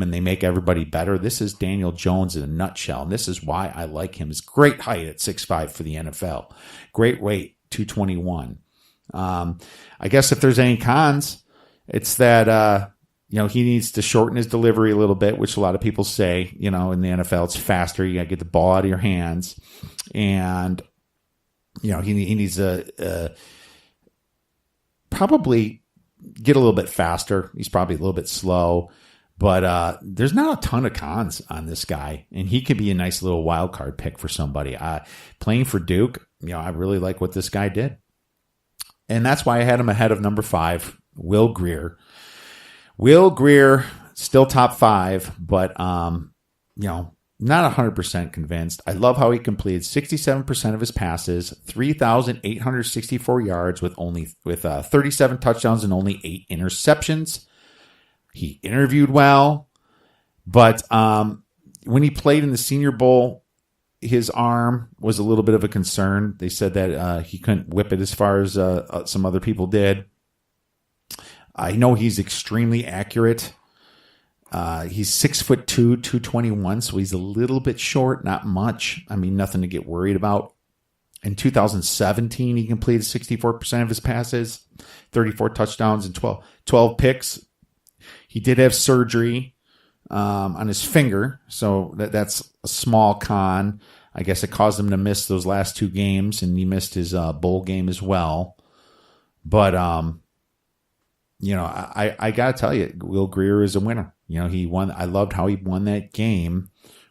and they make everybody better. This is Daniel Jones in a nutshell, and this is why I like him. His great height at 6'5" for the NFL. Great weight, 221. I guess if there's any cons, it's that he needs to shorten his delivery a little bit, which a lot of people say, in the NFL, it's faster. You got to get the ball out of your hands. And, he needs to probably get a little bit faster. He's probably a little bit slow. But there's not a ton of cons on this guy. And he could be a nice little wild card pick for somebody. Playing for Duke, I really like what this guy did. And that's why I had him ahead of number 5, Will Grier. Will Grier, still top 5, but, not 100% convinced. I love how he completed 67% of his passes, 3,864 yards with 37 touchdowns and only 8 interceptions. He interviewed well, but when he played in the Senior Bowl, his arm was a little bit of a concern. They said that he couldn't whip it as far as some other people did. I know he's extremely accurate. He's 6'2", 221, so he's a little bit short, not much. I mean, nothing to get worried about. In 2017, he completed 64% of his passes, 34 touchdowns, and 12 picks. He did have surgery on his finger, so that's a small con. I guess it caused him to miss those last 2 games, and he missed his bowl game as well. But, I got to tell you, Will Grier is a winner. He won. I loved how he won that game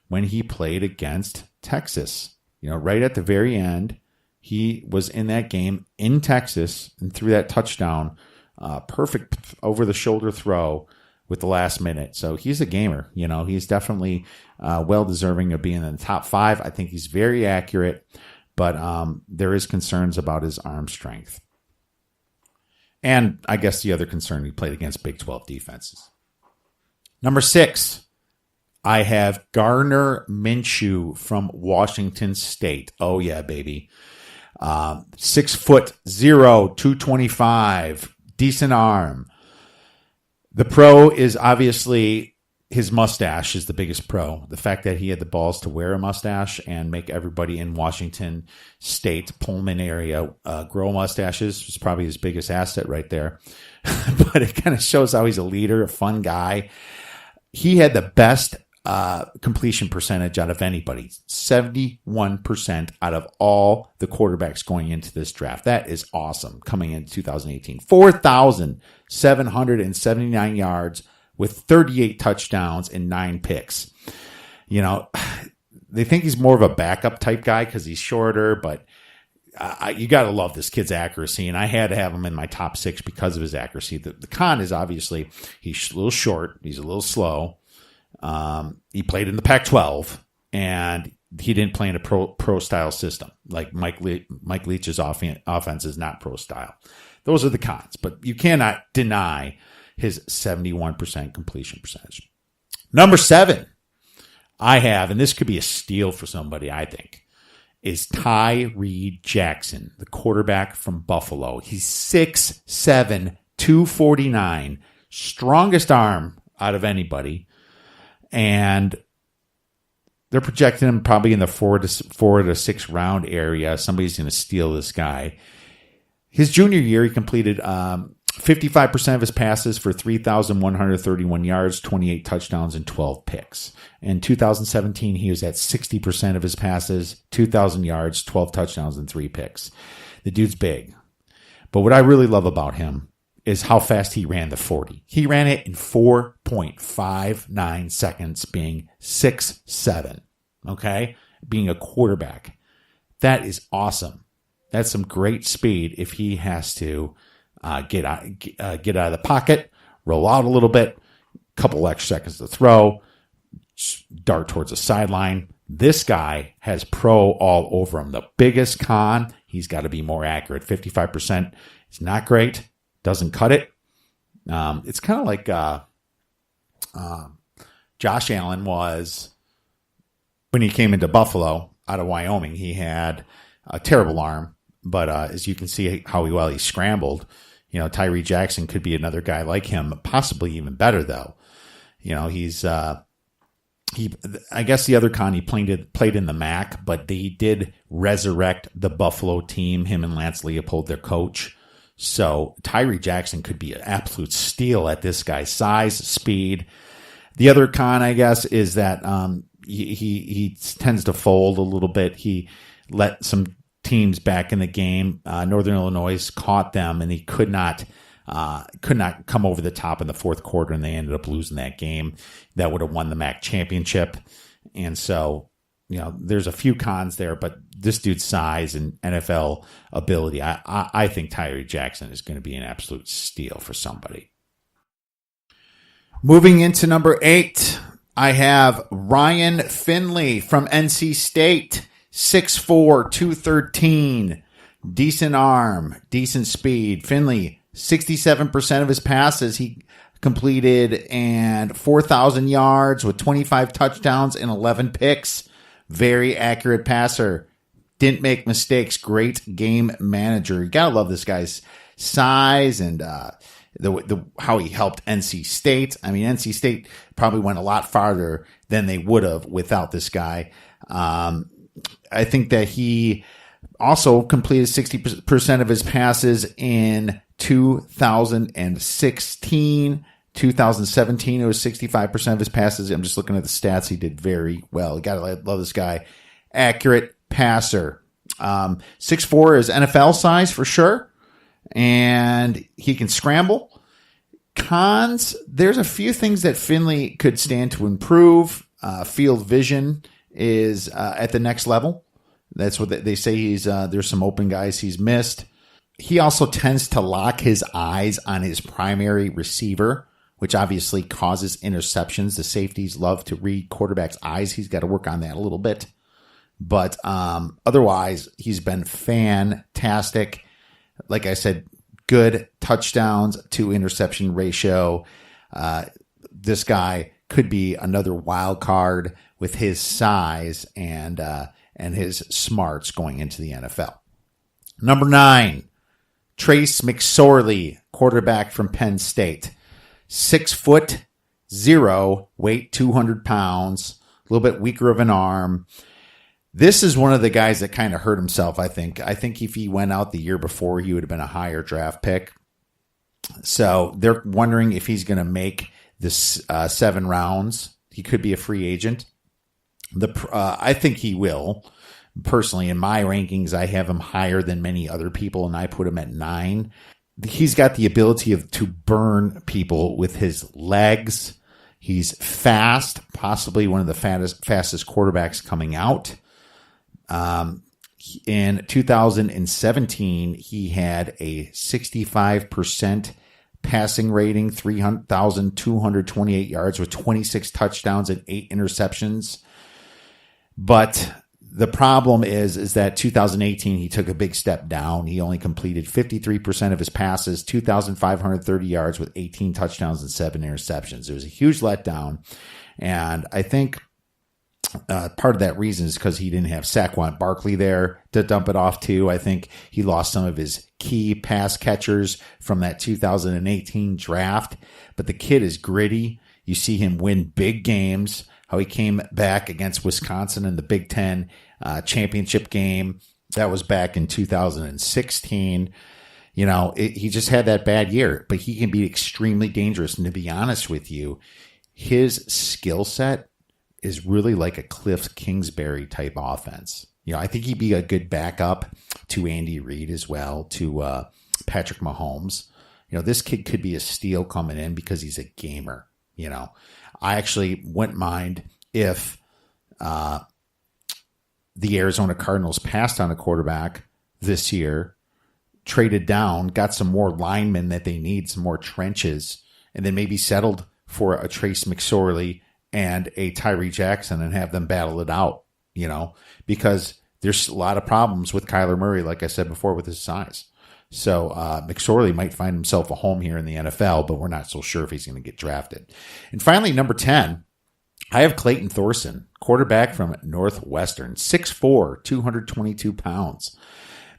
when he played against Texas. Right at the very end, he was in that game in Texas and threw that touchdown, perfect over-the-shoulder throw with the last minute. So he's a gamer. He's definitely well-deserving of being in the top 5. I think he's very accurate, but there is concerns about his arm strength. And I guess the other concern, he played against Big 12 defenses. Number 6, I have Gardner Minshew from Washington State. Oh, yeah, baby. 6'0", 225, decent arm. The pro is obviously his mustache is the biggest pro. The fact that he had the balls to wear a mustache and make everybody in Washington State, Pullman area, grow mustaches was probably his biggest asset right there. But it kind of shows how he's a leader, a fun guy. He had the best completion percentage out of anybody, 71% out of all the quarterbacks going into this draft. That is awesome coming into 2018. 4,779 yards with 38 touchdowns and 9 picks. They think he's more of a backup type guy because he's shorter, but you got to love this kid's accuracy, and I had to have him in my top 6 because of his accuracy. The con is obviously he's a little short, he's a little slow. He played in the Pac-12, and he didn't play in a pro style system. Like Mike Leach's offense is not pro style. Those are the cons, but you cannot deny his 71% completion percentage. Number 7, I have, and this could be a steal for somebody, I think, is Tyree Jackson, the quarterback from Buffalo. He's 6'7", 249, strongest arm out of anybody. And they're projecting him probably in the 4 to 6 round area. Somebody's going to steal this guy. His junior year, he completed 55% of his passes for 3,131 yards, 28 touchdowns, and 12 picks. In 2017, he was at 60% of his passes, 2,000 yards, 12 touchdowns, and 3 picks. The dude's big. But what I really love about him is how fast he ran the 40. He ran it in 4.59 seconds, being 6'7", okay? Being a quarterback. That is awesome. That's some great speed if he has to get out of the pocket, roll out a little bit, couple extra seconds to throw, dart towards the sideline. This guy has pro all over him. The biggest con, he's got to be more accurate. 55% is not great. Doesn't cut it. It's kind of like Josh Allen was when he came into Buffalo out of Wyoming. He had a terrible arm, but as you can see how well he scrambled, Tyree Jackson could be another guy like him, possibly even better though. He's I guess the other con he played in the MAC, but they did resurrect the Buffalo team, him and Lance Leopold, their coach. So Tyree Jackson could be an absolute steal at this guy's size, speed. The other con, I guess, is that he tends to fold a little bit. He let some teams back in the game. Northern Illinois caught them, and he could not come over the top in the fourth quarter, and they ended up losing that game. That would have won the MAC championship. And so, there's a few cons there, but this dude's size and NFL ability, I think Tyree Jackson is going to be an absolute steal for somebody. Moving into number 8, I have Ryan Finley from NC State, 6'4", 213, decent arm, decent speed. Finley, 67% of his passes he completed and 4,000 yards with 25 touchdowns and 11 picks. Very accurate passer. Didn't make mistakes. Great game manager. You gotta love this guy's size and how he helped NC State. I mean, NC State probably went a lot farther than they would have without this guy. I think that he also completed 60% of his passes in 2016. 2017, it was 65% of his passes. I'm just looking at the stats. He did very well. You gotta love this guy. Accurate passer. 6'4" is NFL size for sure. And he can scramble. Cons, there's a few things that Finley could stand to improve. Field vision is at the next level. That's what they say. There's some open guys he's missed. He also tends to lock his eyes on his primary receiver, which obviously causes interceptions. The safeties love to read quarterbacks' eyes. He's got to work on that a little bit. But otherwise, he's been fantastic. Like I said, good touchdowns to interception ratio. This guy could be another wild card with his size and his smarts going into the NFL. Number 9, Trace McSorley, quarterback from Penn State. 6'0", weight 200 pounds, a little bit weaker of an arm. This is one of the guys that kind of hurt himself, I think. I think if he went out the year before, he would have been a higher draft pick. So they're wondering if he's going to make this 7 rounds. He could be a free agent. I think he will. Personally, in my rankings, I have him higher than many other people, and I put him at 9. He's got the ability to burn people with his legs. He's fast, possibly one of the fastest quarterbacks coming out. In 2017, he had a 65% passing rating, 3,228 yards with 26 touchdowns and 8 interceptions. But the problem is that 2018, he took a big step down. He only completed 53% of his passes, 2,530 yards with 18 touchdowns and 7 interceptions. It was a huge letdown. And I think part of that reason is because he didn't have Saquon Barkley there to dump it off to. I think he lost some of his key pass catchers from that 2018 draft. But the kid is gritty. You see him win big games. How he came back against Wisconsin in the Big Ten championship game. That was back in 2016. He just had that bad year, but he can be extremely dangerous. And to be honest with you, his skill set is really like a Cliff Kingsbury type offense. I think he'd be a good backup to Andy Reid as well, to Patrick Mahomes. This kid could be a steal coming in because he's a gamer. I actually wouldn't mind if the Arizona Cardinals passed on a quarterback this year, traded down, got some more linemen that they need, some more trenches, and then maybe settled for a Trace McSorley and a Tyree Jackson and have them battle it out, because there's a lot of problems with Kyler Murray, like I said before, with his size. So McSorley might find himself a home here in the NFL, but we're not so sure if he's going to get drafted. And finally, number 10, I have Clayton Thorson, quarterback from Northwestern, 6'4", 222 pounds.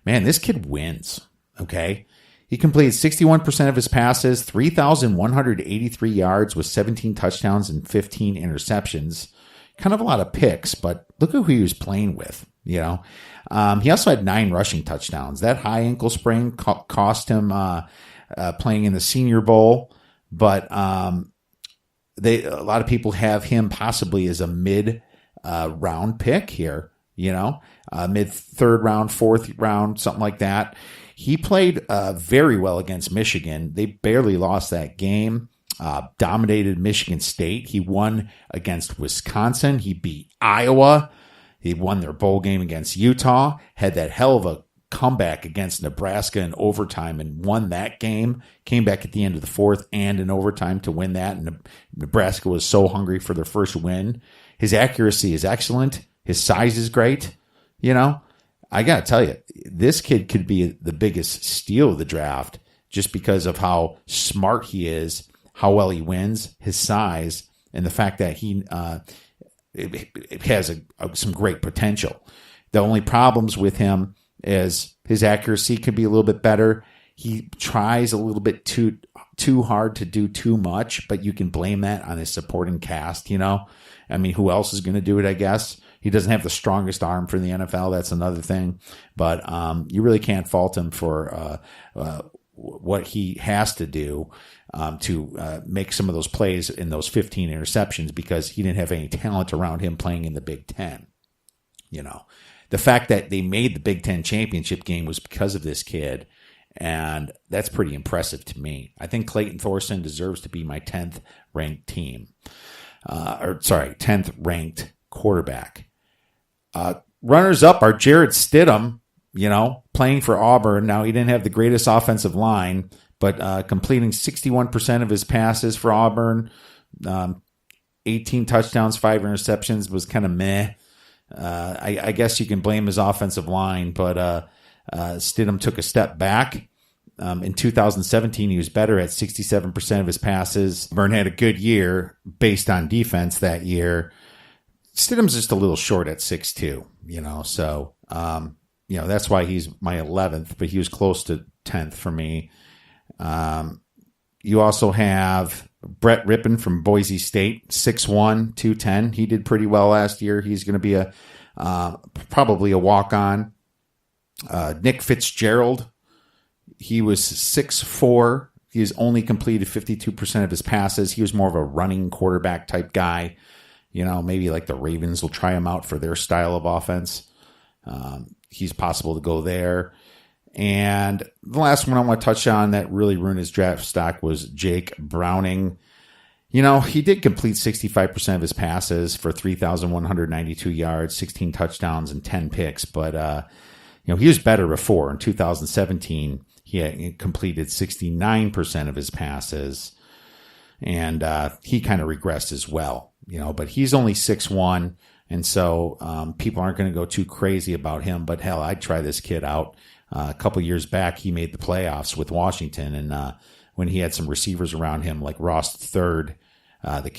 Man, this kid wins, okay? He completed 61% of his passes, 3,183 yards with 17 touchdowns and 15 interceptions. Kind of a lot of picks, but look at who he was playing with, He also had 9 rushing touchdowns. That high ankle sprain cost him playing in the Senior Bowl, but a lot of people have him possibly as a mid-round pick here, mid-third round, fourth round, something like that. He played very well against Michigan. They barely lost that game. Dominated Michigan State. He won against Wisconsin. He beat Iowa. He won their bowl game against Utah. Had that hell of a comeback against Nebraska in overtime and won that game. Came back at the end of the fourth and in overtime to win that. And Nebraska was so hungry for their first win. His accuracy is excellent. His size is great. I got to tell you, this kid could be the biggest steal of the draft just because of how smart he is, how well he wins, his size, and the fact that he it has some great potential. The only problems with him is his accuracy could be a little bit better. He tries a little bit too hard to do too much, but you can blame that on his supporting cast, who else is going to do it, I guess? He doesn't have the strongest arm for the NFL. That's another thing. But you really can't fault him for what he has to do to make some of those plays in those 15 interceptions because he didn't have any talent around him playing in the Big Ten. The fact that they made the Big Ten championship game was because of this kid, and that's pretty impressive to me. I think Clayton Thorson deserves to be my 10th ranked 10th ranked quarterback. Runners up are Jarrett Stidham, playing for Auburn. Now, he didn't have the greatest offensive line, but completing 61% of his passes for Auburn, 18 touchdowns, 5 interceptions was kind of meh. I guess you can blame his offensive line, but Stidham took a step back. In 2017, he was better at 67% of his passes. Auburn had a good year based on defense that year. Stidham's just a little short at 6'2", so, that's why he's my 11th, but he was close to 10th for me. You also have Brett Rippon from Boise State, 6'1", 210. He did pretty well last year. He's going to be probably a walk-on. Nick Fitzgerald, he was 6'4". He's only completed 52% of his passes. He was more of a running quarterback type guy. Maybe like the Ravens will try him out for their style of offense. He's possible to go there. And the last one I want to touch on that really ruined his draft stock was Jake Browning. He did complete 65% of his passes for 3,192 yards, 16 touchdowns, and 10 picks. But, he was better before. In 2017, he completed 69% of his passes. And he kind of regressed as well. But he's only 6'1", and so people aren't going to go too crazy about him. But hell, I'd try this kid out. A couple years back, he made the playoffs with Washington, and when he had some receivers around him like Ross III, the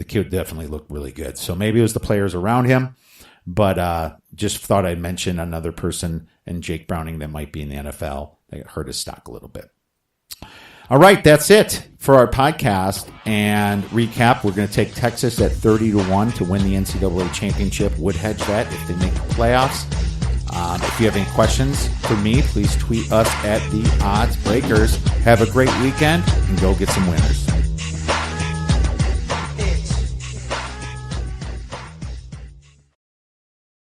kid definitely looked really good. So maybe it was the players around him, but just thought I'd mention another person in Jake Browning that might be in the NFL that hurt his stock a little bit. All right, that's it for our podcast and recap. We're going to take Texas at 30-1 to win the NCAA championship. Would hedge that if they make the playoffs. If you have any questions for me, please tweet us at the Odds Breakers. Have a great weekend and go get some winners.